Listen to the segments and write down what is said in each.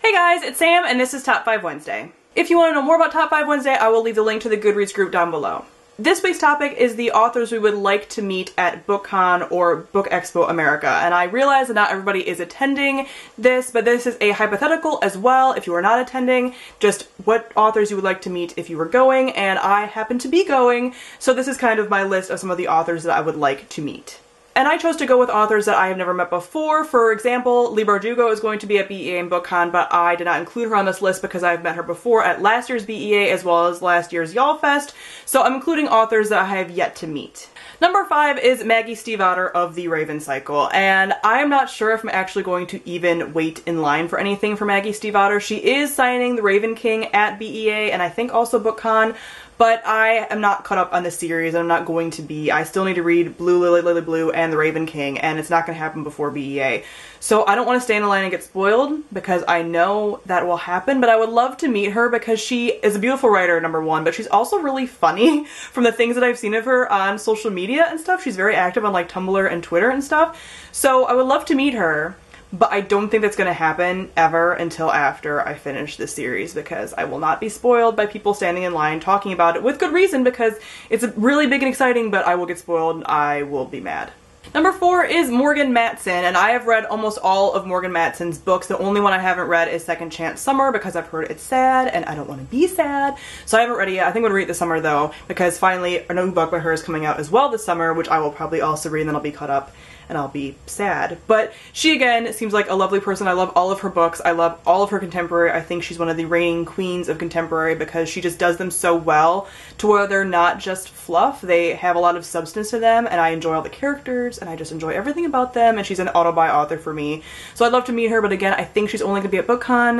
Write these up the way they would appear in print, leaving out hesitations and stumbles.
Hey guys, it's Sam and this is Top 5 Wednesday. If you want to know more about Top 5 Wednesday, I will leave the link to the Goodreads group down below. This week's topic is the authors we would like to meet at Bookcon or Book Expo America, and I realize that not everybody is attending this, but this is a hypothetical as well if you are not attending, just what authors you would like to meet if you were going, and I happen to be going, so this is kind of my list of some of the authors that I would like to meet. And I chose to go with authors that I have never met before. For example, Lee Bardugo is going to be at BEA and Bookcon, but I did not include her on this list because I've met her before at last year's BEA as well as last year's YALLFest, so I'm including authors that I have yet to meet. Number 5 is Maggie Stiefvater of The Raven Cycle, and I'm not sure if I'm actually going to even wait in line for anything for Maggie Stiefvater. She is signing The Raven King at BEA and I think also Bookcon, but I am not caught up on the series. I'm not going to be. I still need to read Blue Lily Lily Blue and The Raven King, and it's not going to happen before BEA. So I don't want to stay in the line and get spoiled because I know that will happen, but I would love to meet her because she is a beautiful writer, number one, but she's also really funny from the things that I've seen of her on social media and stuff. She's very active on like Tumblr and Twitter and stuff. So I would love to meet her. But I don't think that's going to happen ever until after I finish this series because I will not be spoiled by people standing in line talking about it with good reason because it's really big and exciting, but I will get spoiled and I will be mad. Number 4 is Morgan Matson, and I have read almost all of Morgan Matson's books. The only one I haven't read is Second Chance Summer because I've heard it's sad and I don't want to be sad. So I haven't read it yet. I think I'm going to read it this summer though because finally a new book by her is coming out as well this summer, which I will probably also read and then I'll be caught up and I'll be sad. But she again seems like a lovely person. I love all of her books. I love all of her contemporary. I think she's one of the reigning queens of contemporary because she just does them so well to where they're not just fluff. They have a lot of substance to them and I enjoy all the characters and I just enjoy everything about them, and she's an auto-buy author for me. So I'd love to meet her, but again, I think she's only going to be at Bookcon.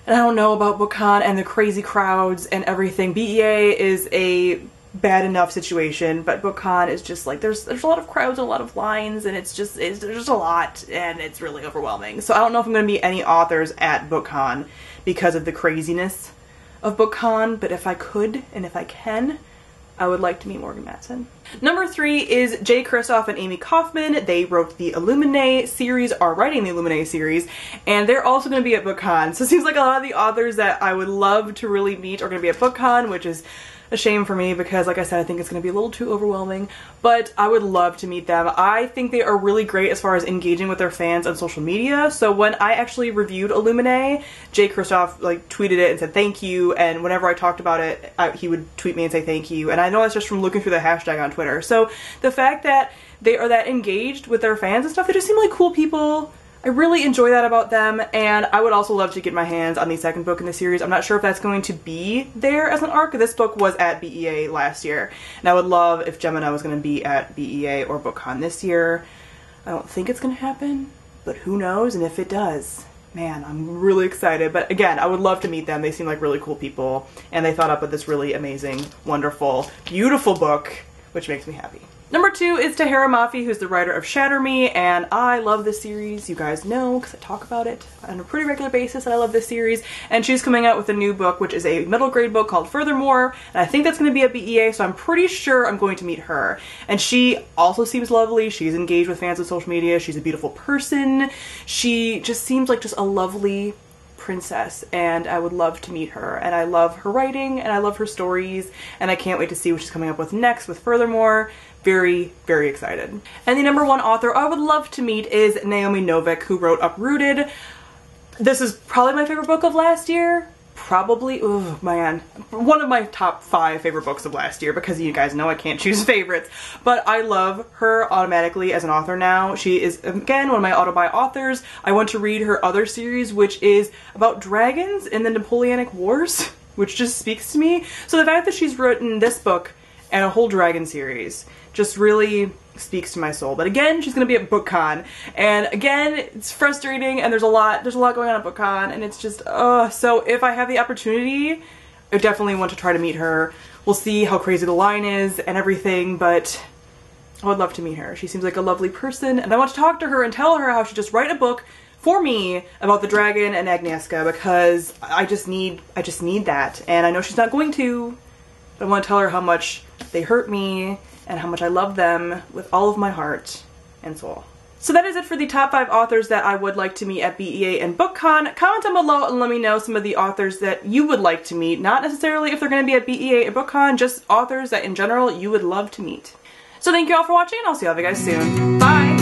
And I don't know about Bookcon and the crazy crowds and everything. BEA is a bad enough situation, but Bookcon is just like there's a lot of crowds and a lot of lines, and there's just a lot and it's really overwhelming. So I don't know if I'm going to meet any authors at Bookcon because of the craziness of Bookcon, but if I could and if I can, I would like to meet Morgan Matson. Number 3 is Jay Kristoff and Amy Kaufman. They wrote the Illuminae series, are writing the Illuminae series, and they're also going to be at Bookcon. So it seems like a lot of the authors that I would love to really meet are going to be at Bookcon, which is a shame for me because, like I said, I think it's going to be a little too overwhelming, but I would love to meet them. I think they are really great as far as engaging with their fans on social media. So when I actually reviewed Illuminae, Jay Kristoff like tweeted it and said thank you, and whenever I talked about it, he would tweet me and say thank you, and I know that's just from looking through the hashtag on Twitter. So the fact that they are that engaged with their fans and stuff, they just seem like cool people. I really enjoy that about them, and I would also love to get my hands on the second book in the series. I'm not sure if that's going to be there as an arc. This book was at BEA last year, and I would love if Gemini was going to be at BEA or Bookcon this year. I don't think it's going to happen, but who knows, and if it does, man, I'm really excited. But again, I would love to meet them. They seem like really cool people, and they thought up with this really amazing, wonderful, beautiful book, which makes me happy. Number 2 is Tahereh Mafi, who's the writer of Shatter Me, and I love this series. You guys know, because I talk about it on a pretty regular basis, and I love this series. And she's coming out with a new book, which is a middle grade book called Furthermore, and I think that's going to be at BEA, so I'm pretty sure I'm going to meet her. And she also seems lovely. She's engaged with fans on social media. She's a beautiful person. She just seems like just a lovely princess, and I would love to meet her. And I love her writing, and I love her stories, and I can't wait to see what she's coming up with next with Furthermore. Very, very excited. And the number 1 author I would love to meet is Naomi Novik, who wrote Uprooted. This is probably my favorite book of last year. Probably, oh man, one of my top 5 favorite books of last year because you guys know I can't choose favorites. But I love her automatically as an author now. She is, again, one of my auto-buy authors. I want to read her other series, which is about dragons in the Napoleonic Wars, which just speaks to me. So the fact that she's written this book and a whole dragon series just really speaks to my soul. But again, she's gonna be at Bookcon, and again, it's frustrating, and there's a lot going on at Bookcon, and it's just so if I have the opportunity, I definitely want to try to meet her. We'll see how crazy the line is and everything, but I would love to meet her. She seems like a lovely person, and I want to talk to her and tell her how she just write a book for me about the dragon and Agnieszka because I just need that, and I know she's not going to, but I want to tell her how much they hurt me and how much I love them with all of my heart and soul. So that is it for the top 5 authors that I would like to meet at BEA and Bookcon. Comment down below and let me know some of the authors that you would like to meet. Not necessarily if they're going to be at BEA and Bookcon, just authors that in general you would love to meet. So thank you all for watching, and I'll see all of you guys soon. Bye!